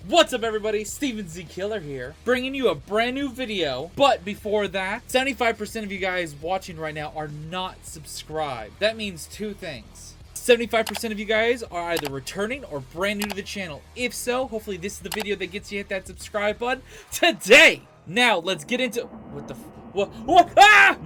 What's up everybody, Steven Z Killer here, bringing you a brand new video. But before that, 75% of you guys watching right now are not subscribed. That means two things. 75% of you guys are either returning or brand new to the channel. If so, hopefully this is the video that gets you hit that subscribe button today. Now, let's get into... What the... What? Ah!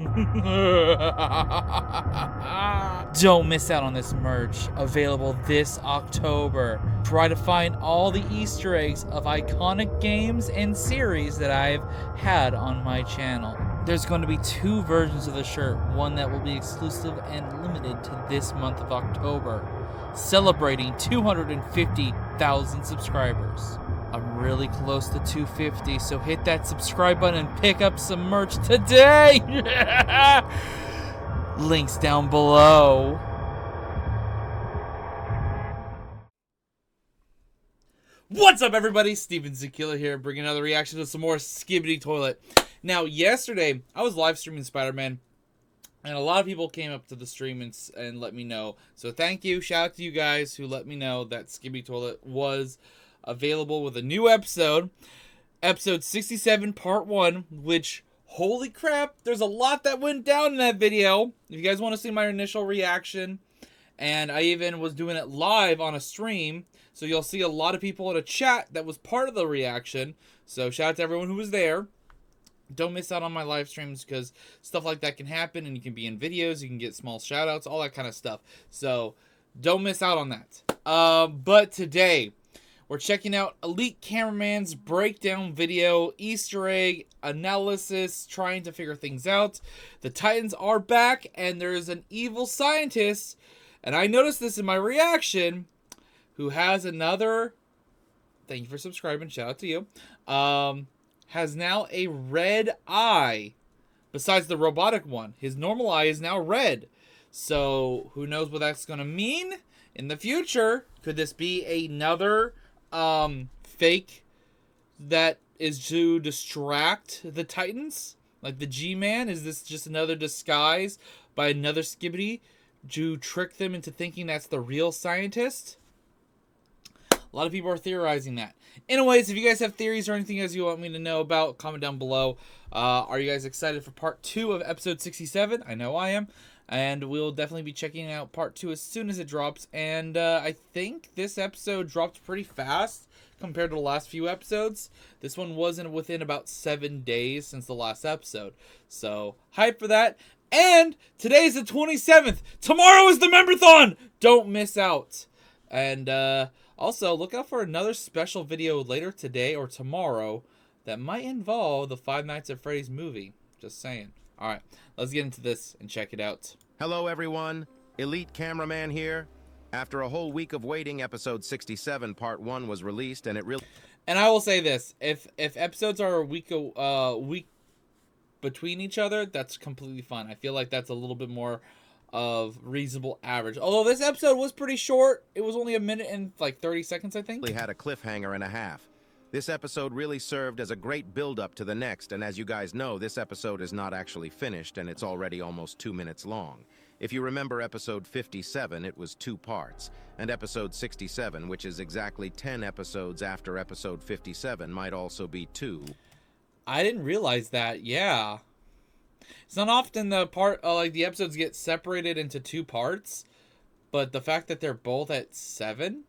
Don't miss out on this merch, available this October. Try to find all the Easter eggs of iconic games and series that I've had on my channel. There's going to be two versions of the shirt, one that will be exclusive and limited to this month of October, celebrating 250,000 subscribers. I'm really close to 250, so hit that subscribe button and pick up some merch today! Links down below. What's up everybody, Steven Z Killer here, bringing another reaction to some more Skibidi Toilet. Now, yesterday, I was live streaming Spider-Man, and a lot of people came up to the stream and let me know. So thank you, shout out to you guys who let me know that Skibidi Toilet was available with a new episode, episode 67 part 1, which, holy crap, there's a lot that went down in that video. If you guys want to see my initial reaction, and I even was doing it live on a stream, so you'll see a lot of people in a chat that was part of the reaction. So shout out to everyone who was there. Don't miss out on my live streams because stuff like that can happen, and you can be in videos, you can get small shout outs, all that kind of stuff. So don't miss out on that. But today we're checking out Elite Cameraman's breakdown video, Easter egg analysis, trying to figure things out. The Titans are back, and there's an evil scientist, and I noticed this in my reaction, who has another, thank you for subscribing, shout out to you, has now a red eye, besides the robotic one. His normal eye is now red. So, who knows what that's going to mean in the future? Could this be another fake that is to distract the Titans, like the G-Man? Is this just another disguise by another Skibidi to trick them into thinking that's the real scientist? A lot of people are theorizing that. Anyways, if you guys have theories or anything else you want me to know about, comment down below. Are you guys excited for part 2 of episode 67? I know I am. And we'll definitely be checking out part 2 as soon as it drops. And I think this episode dropped pretty fast compared to the last few episodes. This one wasn't within about 7 days since the last episode. So, hype for that. And today's the 27th. Tomorrow is the Memberthon. Don't miss out. And also, look out for another special video later today or tomorrow that might involve the Five Nights at Freddy's movie. Just saying. Alright, let's get into this and check it out. Hello everyone, Elite Cameraman here. After a whole week of waiting, episode 67 part 1 was released, and it really... And I will say this, if episodes are a week between each other, that's completely fine. I feel like that's a little bit more of reasonable average. Although this episode was pretty short. It was only a minute and like 30 seconds, I think. Had a cliffhanger and a half. This episode really served as a great build-up to the next, and as you guys know, this episode is not actually finished, and it's already almost 2 minutes long. If you remember episode 57, it was 2 parts, and episode 67, which is exactly 10 episodes after episode 57, might also be 2. I didn't realize that, yeah. It's not often the the episodes get separated into 2 parts, but the fact that they're both at 7?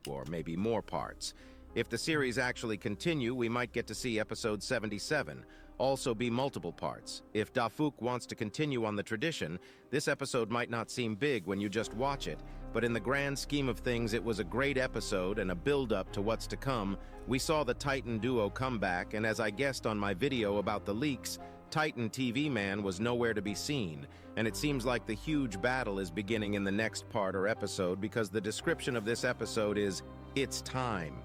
Or maybe more parts. If the series actually continue, we might get to see episode 77 also be multiple parts. If Dafuk wants to continue on the tradition, this episode might not seem big when you just watch it, but in the grand scheme of things, it was a great episode and a build-up to what's to come. We saw the Titan duo come back, and as I guessed on my video about the leaks, Titan TV Man was nowhere to be seen, and it seems like the huge battle is beginning in the next part or episode because the description of this episode is, "It's time."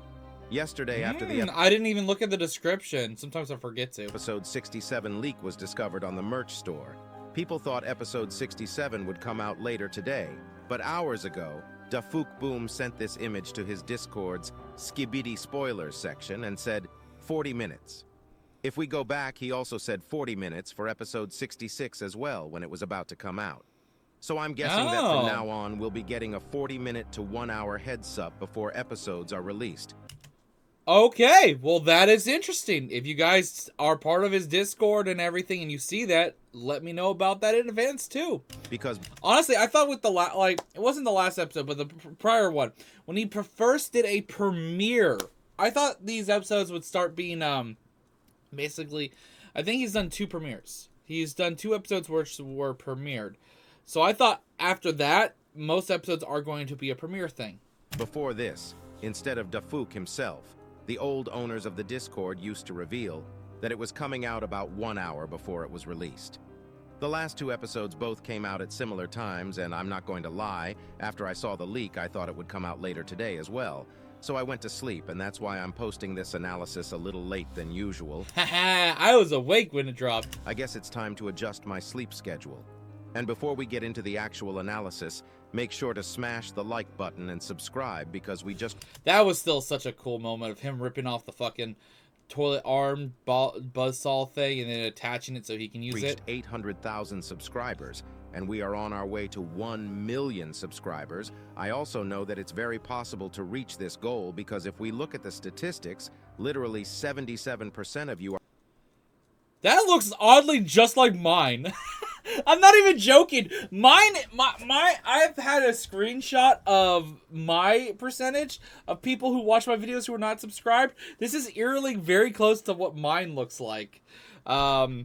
Yesterday, after the I didn't even look at the description. Sometimes I forget to. Episode 67 leak was discovered on the merch store. People thought episode 67 would come out later today, but hours ago, Dafuk Boom sent this image to his Discord's Skibidi Spoilers section and said, 40 minutes. If we go back, he also said 40 minutes for episode 66 as well when it was about to come out. So I'm guessing that from now on, we'll be getting a 40-minute to 1-hour heads up before episodes are released. Okay, well that is interesting. If you guys are part of his Discord and everything and you see that, let me know about that in advance too. Because Honestly, I thought with the like it wasn't the last episode, but the prior one, when he first did a premiere, I thought these episodes would start being basically, I think he's done 2 premieres. He's done 2 episodes which were premiered. So I thought after that, most episodes are going to be a premiere thing. before this, instead of Dafuk himself, the old owners of the Discord used to reveal that it was coming out about 1 hour before it was released. The last 2 episodes both came out at similar times, and I'm not going to lie, after I saw the leak, I thought it would come out later today as well. So I went to sleep, and that's why I'm posting this analysis a little late than usual. Haha, I was awake when it dropped. I guess it's time to adjust my sleep schedule. And before we get into the actual analysis, make sure to smash the like button and subscribe because we just... That was still such a cool moment of him ripping off the fucking toilet arm buzzsaw thing and then attaching it so he can use reached it. 800,000 subscribers, and we are on our way to 1 million subscribers. I also know that it's very possible to reach this goal because if we look at the statistics, literally 77% of you are... That looks oddly just like mine. I'm not even joking. Mine, I've had a screenshot of my percentage of people who watch my videos who are not subscribed. This is eerily very close to what mine looks like. Yeah,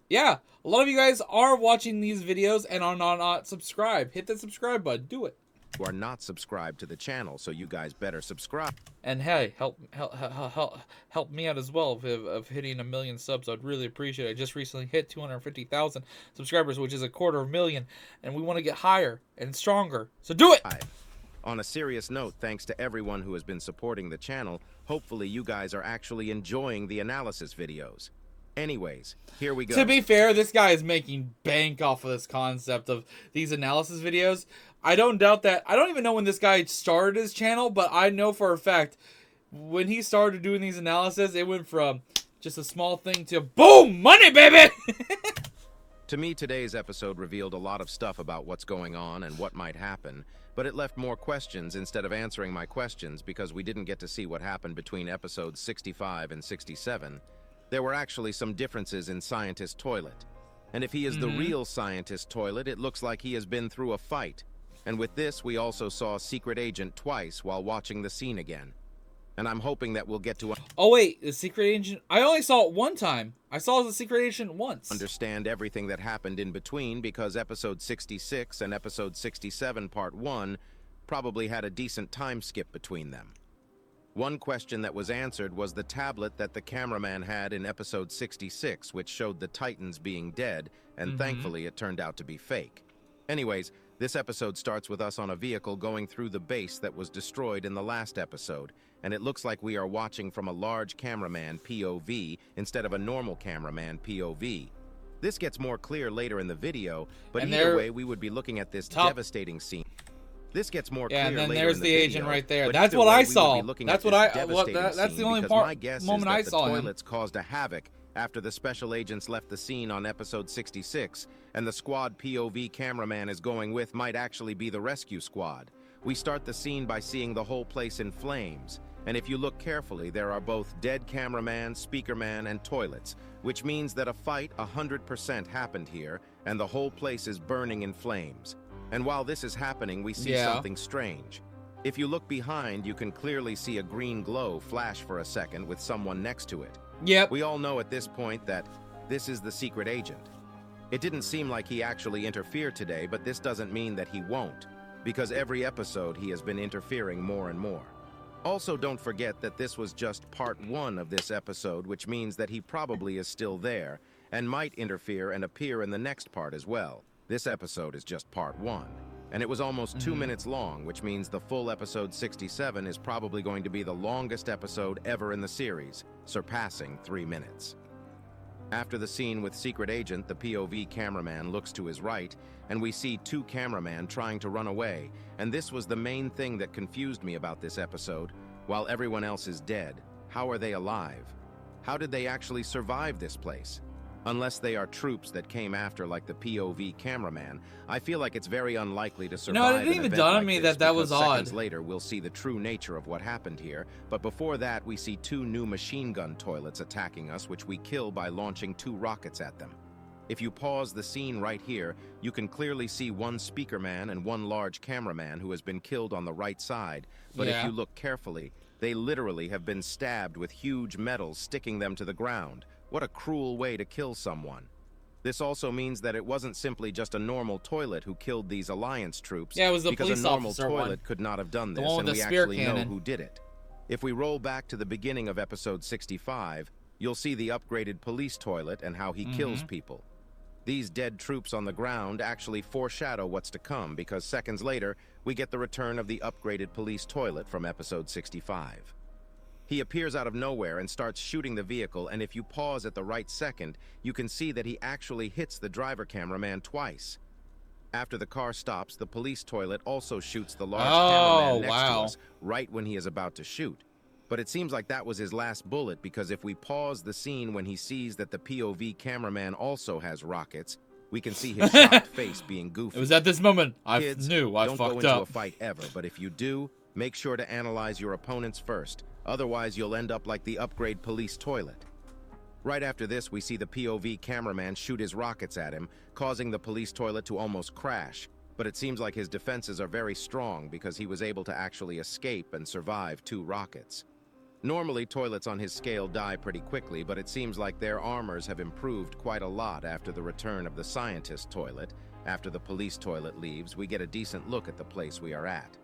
a lot of you guys are watching these videos and are not subscribed. Hit that subscribe button. Do it. who are not subscribed to the channel, so you guys better subscribe. And hey, help me out as well of hitting 1 million subs. I'd really appreciate it. I just recently hit 250,000 subscribers, which is 250,000, and we want to get higher and stronger. So do it! On a serious note, thanks to everyone who has been supporting the channel. Hopefully you guys are actually enjoying the analysis videos. Anyways, here we go. To be fair, this guy is making bank off of this concept of these analysis videos. I don't doubt that. I don't even know when this guy started his channel, but I know for a fact when he started doing these analysis, it went from just a small thing to boom, money, baby! To me, today's episode revealed a lot of stuff about what's going on and what might happen, but it left more questions instead of answering my questions because we didn't get to see what happened between episodes 65 and 67. There were actually some differences in Scientist Toilet. And if he is the real Scientist Toilet, it looks like he has been through a fight. And with this, we also saw Secret Agent twice while watching the scene again. And I'm hoping that we'll get to Oh wait, the Secret Agent, I only saw it one time. I saw the Secret Agent once. understand everything that happened in between because episode 66 and episode 67 part 1 probably had a decent time skip between them. One question that was answered was the tablet that the cameraman had in episode 66, which showed the Titans being dead, and thankfully it turned out to be fake. Anyways, this episode starts with us on a vehicle going through the base that was destroyed in the last episode, and it looks like we are watching from a large cameraman POV instead of a normal cameraman POV. This gets more clear later in the video, but either way we would be looking at this devastating scene. This gets more clear and then later there's in the video, agent right there. but That's either what way, I we would saw. be looking That's at what this I. Well, devastating that's the scene only because part my guess moment is I that the saw him. toilets caused a havoc after the special agents left the scene on episode 66, and the squad POV cameraman is going with might actually be the rescue squad. We start the scene by seeing the whole place in flames, and if you look carefully, there are both dead cameraman, speakerman, and toilets, which means that a fight 100% happened here, and the whole place is burning in flames. And while this is happening, we see something strange. If you look behind, you can clearly see a green glow flash for a second with someone next to it. Yep. We all know at this point that this is the secret agent. It didn't seem like he actually interfered today, but this doesn't mean that he won't, because every episode he has been interfering more and more. Also, don't forget that this was just part 1 of this episode, which means that he probably is still there and might interfere and appear in the next part as well. This episode is just part 1. And it was almost 2 minutes long, which means the full episode 67 is probably going to be the longest episode ever in the series, surpassing 3 minutes. After the scene with Secret Agent, the POV cameraman looks to his right, and we see 2 cameramen trying to run away, and this was the main thing that confused me about this episode. While everyone else is dead, how are they alive? How did they actually survive this place? Unless they are troops that came after, like the POV cameraman, I feel like it's very unlikely to survive. No, it didn't even dawn on me that that was odd. Seconds later, we'll see the true nature of what happened here. But before that, we see 2 new machine gun toilets attacking us, which we kill by launching 2 rockets at them. If you pause the scene right here, you can clearly see 1 speaker man and 1 large cameraman who has been killed on the right side. But if you look carefully, they literally have been stabbed with huge metals sticking them to the ground. What a cruel way to kill someone. This also means that it wasn't simply just a normal toilet who killed these Alliance troops. Yeah, it was the because police a normal officer toilet could not have done this, and we actually know who did it. If we roll back to the beginning of episode 65, you'll see the upgraded police toilet and how he kills people. These dead troops on the ground actually foreshadow what's to come, because seconds later, we get the return of the upgraded police toilet from episode 65. He appears out of nowhere and starts shooting the vehicle, and if you pause at the right second, you can see that he actually hits the driver cameraman twice. After the car stops, the police toilet also shoots the large cameraman next to us, right when he is about to shoot. But it seems like that was his last bullet, because if we pause the scene when he sees that the POV cameraman also has rockets, we can see his shocked face being goofy. It was at this moment I Kids, knew I don't fucked go into up. a fight ever, but if you do, make sure to analyze your opponents first. Otherwise, you'll end up like the upgrade police toilet. Right after this, we see the POV cameraman shoot his rockets at him, causing the police toilet to almost crash. But it seems like his defenses are very strong because he was able to actually escape and survive 2 rockets. Normally, toilets on his scale die pretty quickly, but it seems like their armors have improved quite a lot after the return of the scientist toilet. After the police toilet leaves, we get a decent look at the place we are at.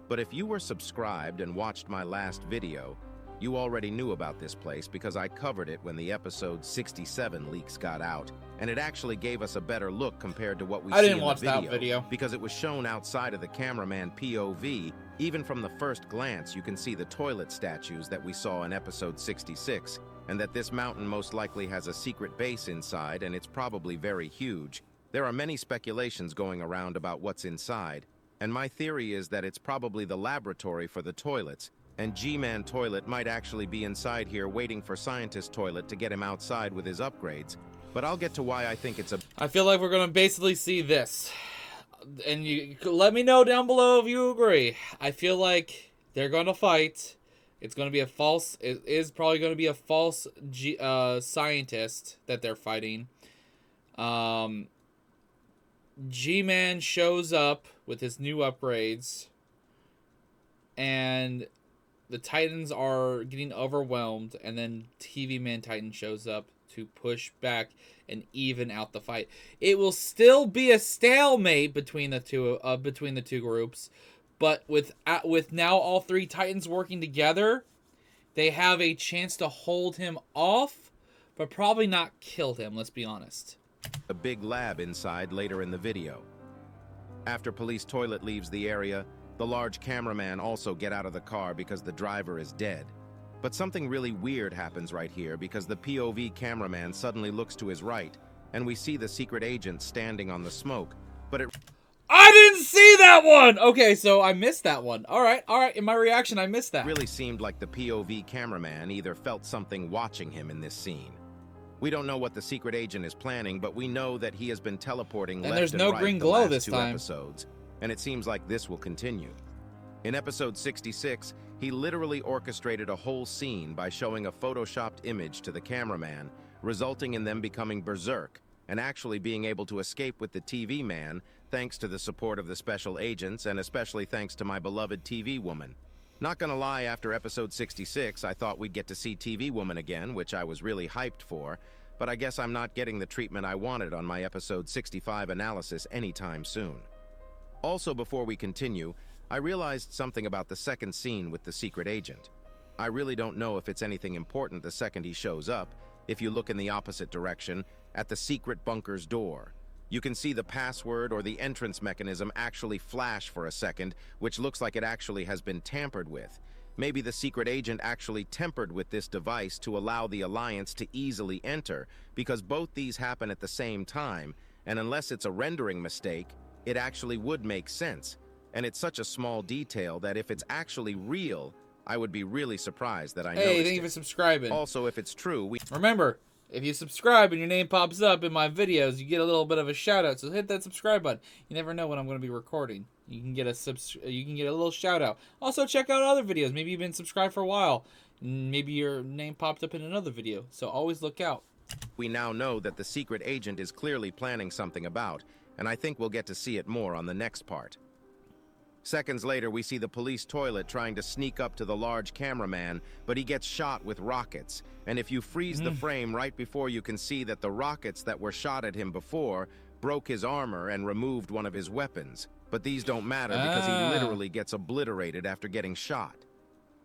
But if you were subscribed and watched my last video, you already knew about this place because I covered it when the episode 67 leaks got out, and it actually gave us a better look compared to what we see in the video, because it was shown outside of the cameraman POV. Even from the first glance, you can see the toilet statues that we saw in episode 66, and that this mountain most likely has a secret base inside, and it's probably very huge. There are many speculations going around about what's inside, and my theory is that it's probably the laboratory for the toilets, and G-Man Toilet might actually be inside here waiting for Scientist Toilet to get him outside with his upgrades. But I'll get to why I think it's a... I feel like we're going to basically see this. And you let me know down below if you agree. I feel like they're going to fight. It's going to be a false... It is probably going to be a false scientist that they're fighting. G-Man shows up with his new upgrades. And the Titans are getting overwhelmed. And then TV Man Titan shows up to push back and even out the fight. It will still be a stalemate between the two groups. But with now all 3 Titans working together, they have a chance to hold him off, but probably not kill him, let's be honest. A big lab inside later in the video. After Police Toilet leaves the area, the large cameraman also get out of the car because the driver is dead. But something really weird happens right here because the POV cameraman suddenly looks to his right, and we see the secret agent standing on the smoke, but it... I didn't see that one! Okay, so I missed that one. Alright, in my reaction, I missed that. It really seemed like the POV cameraman either felt something watching him in this scene. We don't know what the secret agent is planning, but we know that he has been teleporting left there's and no right green the glow last this 2 time. episodes, and it seems like this will continue. In episode 66, he literally orchestrated a whole scene by showing a photoshopped image to the cameraman, resulting in them becoming berserk and actually being able to escape with the TV man thanks to the support of the special agents and especially thanks to my beloved TV woman. Not gonna lie, after episode 66, I thought we'd get to see TV woman again, which I was really hyped for, but I guess I'm not getting the treatment I wanted on my episode 65 analysis anytime soon. Also, before we continue, I realized something about the second scene with the secret agent. I really don't know if it's anything important the second he shows up. If you look in the opposite direction, at the secret bunker's door, you can see the password or the entrance mechanism actually flash for a second, which looks like it actually has been tampered with. Maybe the secret agent actually tampered with this device to allow the Alliance to easily enter, because both these happen at the same time, and unless it's a rendering mistake, it actually would make sense. And it's such a small detail that if it's actually real, I would be really surprised that I noticed it. Hey, thank you for subscribing. Also, if it's true, Remember, If you subscribe and your name pops up in my videos, you get a little bit of a shout out. So hit that subscribe button. You never know when I'm going to be recording. You can get a little shout out. Also check out other videos. Maybe you've been subscribed for a while. Maybe your name popped up in another video. So always look out. We now know that the secret agent is clearly planning something about, and I think we'll get to see it more on the next part. Seconds later, we see the police toilet trying to sneak up to the large cameraman, but he gets shot with rockets. And if you freeze the frame right before, you can see that the rockets that were shot at him before broke his armor and removed one of his weapons. But these don't matter because he literally gets obliterated after getting shot.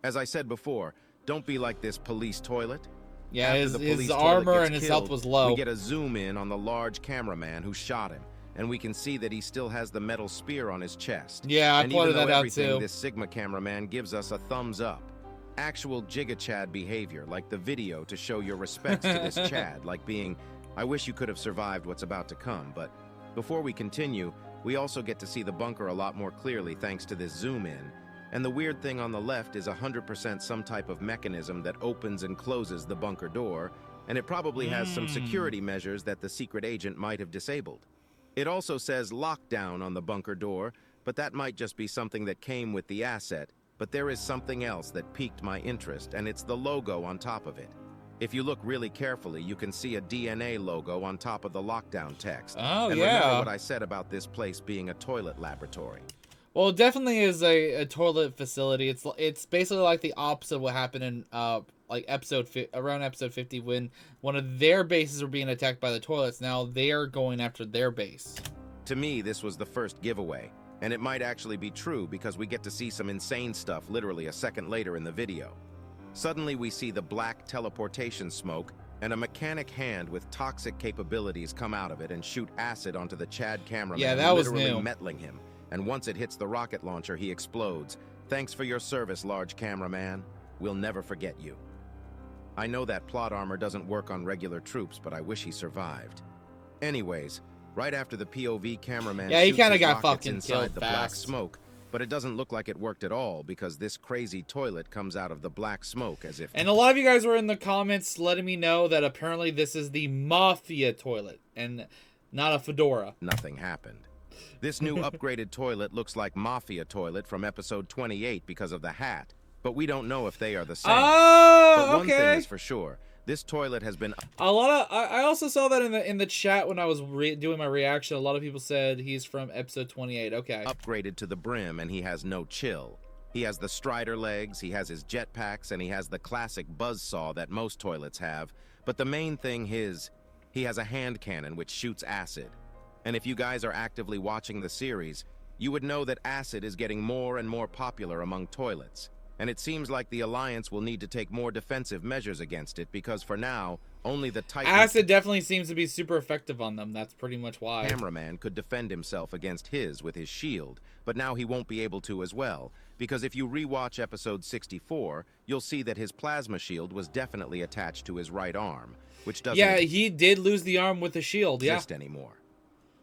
As I said before, don't be like this police toilet. Yeah, After his armor and his health was low. We get a zoom in on the large cameraman who shot him, and we can see that he still has the metal spear on his chest. Yeah, I pointed that out too. This Sigma cameraman gives us a thumbs up. Actual Giga Chad behavior, like the video to show your respects to this Chad, like being, I wish you could have survived what's about to come. But before we continue, we also get to see the bunker a lot more clearly thanks to this zoom in. And the weird thing on the left is 100% some type of mechanism that opens and closes the bunker door, and it probably has some security measures that the secret agent might have disabled. It also says lockdown on the bunker door, but that might just be something that came with the asset. But there is something else that piqued my interest, and it's the logo on top of it. If you look really carefully, you can see a DNA logo on top of the lockdown text. Oh, and yeah. remember what I said about this place being a toilet laboratory. Well, it definitely is a toilet facility. It's basically like the opposite of what happened in like around episode 50 when one of their bases were being attacked by the toilets. Now they're going after their base. To me, this was the first giveaway, and it might actually be true because we get to see some insane stuff literally a second later in the video. Suddenly we see the black teleportation smoke and a mechanic hand with toxic capabilities come out of it and shoot acid onto the Chad cameraman, Yeah, that was literally new. metling him. And once it hits the rocket launcher, he explodes. Thanks for your service, large cameraman. We'll never forget you. I know that plot armor doesn't work on regular troops, but I wish he survived. Anyways, right after the POV cameraman Yeah, he shoots kinda his got rockets fucking inside killed the black fast. smoke, but it doesn't look like it worked at all because this crazy toilet comes out of the black smoke as if... And a lot of you guys were in the comments letting me know that apparently this is the Mafia toilet and not a fedora. Nothing happened. This new upgraded toilet looks like Mafia toilet from episode 28 because of the hat, but we don't know if they are the same. Oh, but one okay. thing is for sure, this toilet has been... A lot of I also saw that in the chat when I was doing my reaction. A lot of people said he's from episode 28. Okay. upgraded to the brim, and he has no chill. He has the Strider legs, he has his jetpacks, and he has the classic buzzsaw that most toilets have. But the main thing is, he has a hand cannon which shoots acid. And if you guys are actively watching the series, you would know that acid is getting more and more popular among toilets. And it seems like the Alliance will need to take more defensive measures against it because for now, only the Titan Acid definitely seems to be super effective on them. That's pretty much why. cameraman could defend himself against his with his shield, but now he won't be able to as well, because if you rewatch episode 64, you'll see that his plasma shield was definitely attached to his right arm, which doesn't Yeah, he did lose the arm with the shield. Yeah. exist anymore.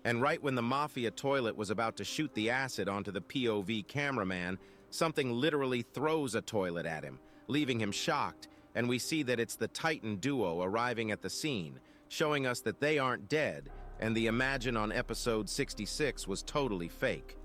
And right when the Mafia toilet was about to shoot the acid onto the POV cameraman, something literally throws a toilet at him, leaving him shocked, and we see that it's the Titan duo arriving at the scene, showing us that they aren't dead, and the Imagine on episode 66 was totally fake.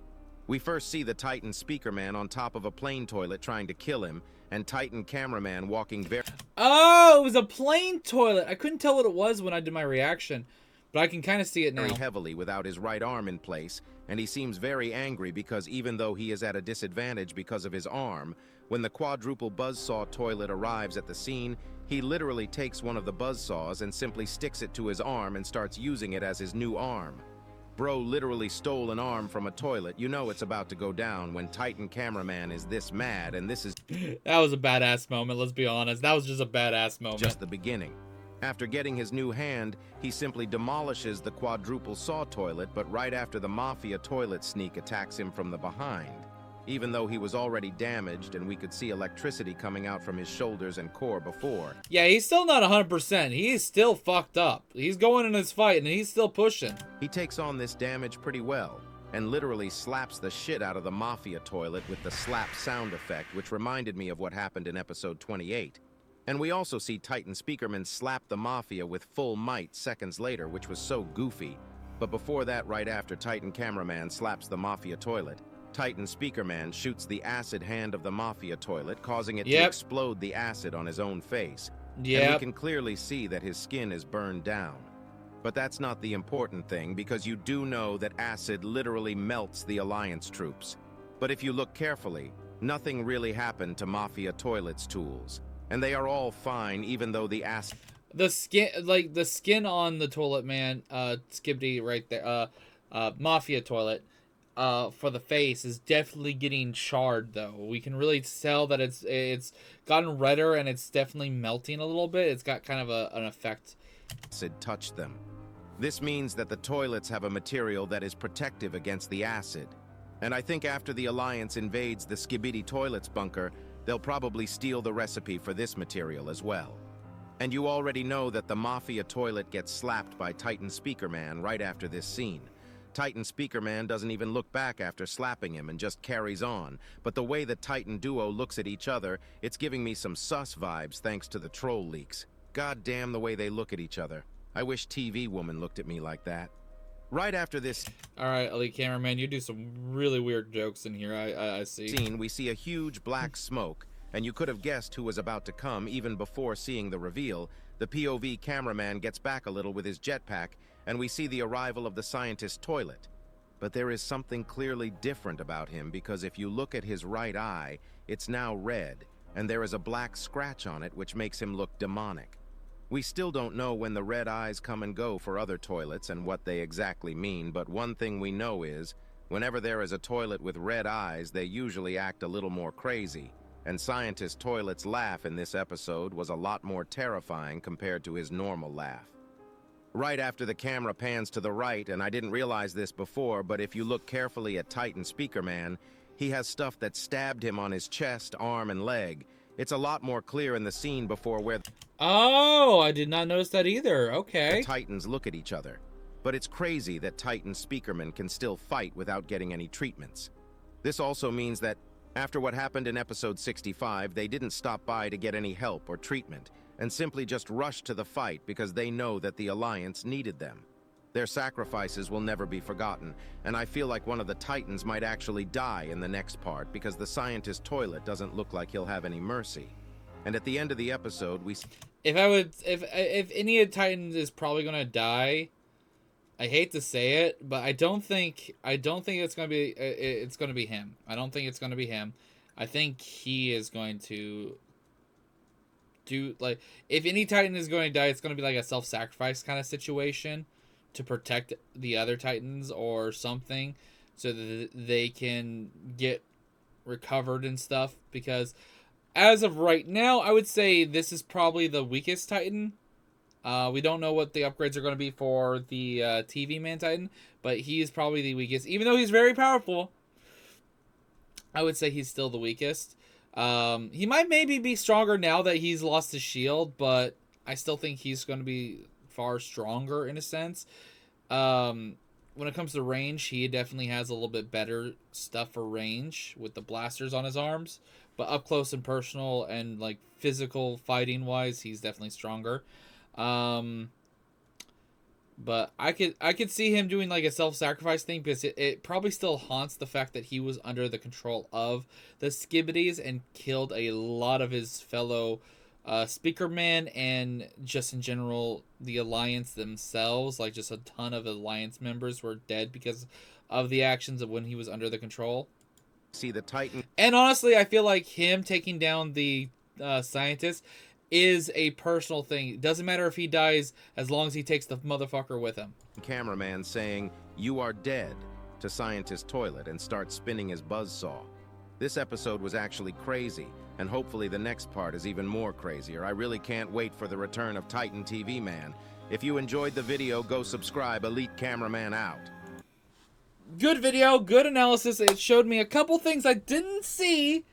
We first see the Titan speaker man on top of a plane toilet trying to kill him, and Titan cameraman walking very Oh, it was a plane toilet. I couldn't tell what it was when I did my reaction, but I can kind of see it now. heavily without his right arm in place, and he seems very angry because even though he is at a disadvantage because of his arm, when the quadruple buzzsaw toilet arrives at the scene, he literally takes one of the buzzsaws and simply sticks it to his arm and starts using it as his new arm. Bro literally stole an arm from a toilet. You know it's about to go down when Titan cameraman is this mad, and this is That was a badass moment, let's be honest. That was just a badass moment. just the beginning. After getting his new hand, he simply demolishes the quadruple saw toilet, but right after the Mafia toilet sneak attacks him from the behind. Even though he was already damaged and we could see electricity coming out from his shoulders and core before. Yeah, he's still not 100%. He is still fucked up. He's going in his fight, and he's still pushing. He takes on this damage pretty well, and literally slaps the shit out of the Mafia toilet with the slap sound effect, which reminded me of what happened in episode 28. And we also see Titan Speakerman slap the Mafia with full might seconds later, which was so goofy. But before that, right after Titan Cameraman slaps the Mafia toilet, Titan Speakerman shoots the acid hand of the Mafia toilet, causing it to explode the acid on his own face. And we can clearly see that his skin is burned down. But that's not the important thing, because you do know that acid literally melts the Alliance troops. But if you look carefully, nothing really happened to Mafia Toilet's tools. And they are all fine, even though the acid... The skin on the toilet, man, Skibidi right there, Mafia toilet, for the face is definitely getting charred, though. We can really tell that it's gotten redder, and it's definitely melting a little bit. It's got kind of an effect. Acid touched them. This means that the toilets have a material that is protective against the acid. And I think after the Alliance invades the Skibidi toilet's bunker, they'll probably steal the recipe for this material as well. And you already know that the Mafia toilet gets slapped by Titan Speakerman right after this scene. Titan Speakerman doesn't even look back after slapping him and just carries on. But the way the Titan duo looks at each other, it's giving me some sus vibes thanks to the troll leaks. God damn the way they look at each other. I wish TV Woman looked at me like that. Right after this... Alright, Elite Cameraman, you do some really weird jokes in here, I see. ...scene, we see a huge black smoke, and you could have guessed who was about to come even before seeing the reveal. The POV cameraman gets back a little with his jetpack, and we see the arrival of the scientist toilet. But there is something clearly different about him, because if you look at his right eye, it's now red, and there is a black scratch on it which makes him look demonic. We still don't know when the red eyes come and go for other toilets and what they exactly mean, but one thing we know is, whenever there is a toilet with red eyes, they usually act a little more crazy. And Scientist Toilet's laugh in this episode was a lot more terrifying compared to his normal laugh. Right after the camera pans to the right, and I didn't realize this before, but if you look carefully at Titan Speakerman, he has stuff that stabbed him on his chest, arm, and leg. It's a lot more clear in the scene before where... Oh, I did not notice that either. Okay. The Titans look at each other. But it's crazy that Titan Speakerman can still fight without getting any treatments. This also means that after what happened in episode 65, they didn't stop by to get any help or treatment, and simply just rushed to the fight because they know that the Alliance needed them. Their sacrifices will never be forgotten, and I feel like one of the Titans might actually die in the next part because the scientist toilet doesn't look like he'll have any mercy. And at the end of the episode, we... If any of the Titans is probably gonna die, I hate to say it, but I don't think it's gonna be him. I don't think it's gonna be him. I think he is going to do, like, if any Titan is going to die, it's gonna be like a self-sacrifice kind of situation to protect the other Titans or something, so that they can get recovered and stuff. Because as of right now, I would say this is probably the weakest Titan. We don't know what the upgrades are going to be for the TV Man Titan, but he is probably the weakest. Even though he's very powerful, I would say he's still the weakest. He might maybe be stronger now that he's lost his shield, but I still think he's going to be far stronger in a sense. When it comes to range, he definitely has a little bit better stuff for range with the blasters on his arms. But up close and personal and like physical fighting wise, he's definitely stronger. But I could see him doing like a self-sacrifice thing, because it probably still haunts the fact that he was under the control of the Skibidis and killed a lot of his fellow Speakerman, and just in general the Alliance themselves. Like, just a ton of Alliance members were dead because of the actions of when he was under the control. See the Titan. And honestly, I feel like him taking down the scientist is a personal thing. It doesn't matter if he dies as long as he takes the motherfucker with him. Cameraman saying, "You are dead," to Scientist Toilet and starts spinning his buzzsaw. This episode was actually crazy, and hopefully the next part is even more crazier. I really can't wait for the return of Titan TV Man. If you enjoyed the video, go subscribe. Elite Cameraman out. Good video, good analysis. It showed me a couple things I didn't see,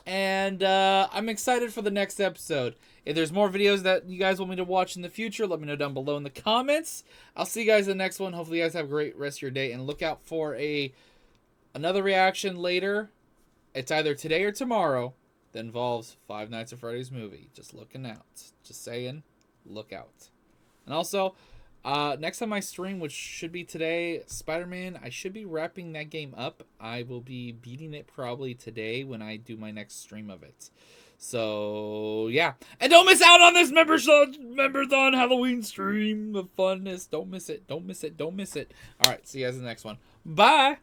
and I'm excited for the next episode. If there's more videos that you guys want me to watch in the future, let me know down below in the comments. I'll see you guys in the next one. Hopefully you guys have a great rest of your day, and look out for another reaction later. It's either today or tomorrow that involves Five Nights at Freddy's movie. Just looking out. Just saying, look out. And also, next time I stream, which should be today, Spider-Man, I should be wrapping that game up. I will be beating it probably today when I do my next stream of it. So, yeah. And don't miss out on this Memberthon Halloween stream of funness. Don't miss it. Don't miss it. Don't miss it. All right. See you guys in the next one. Bye.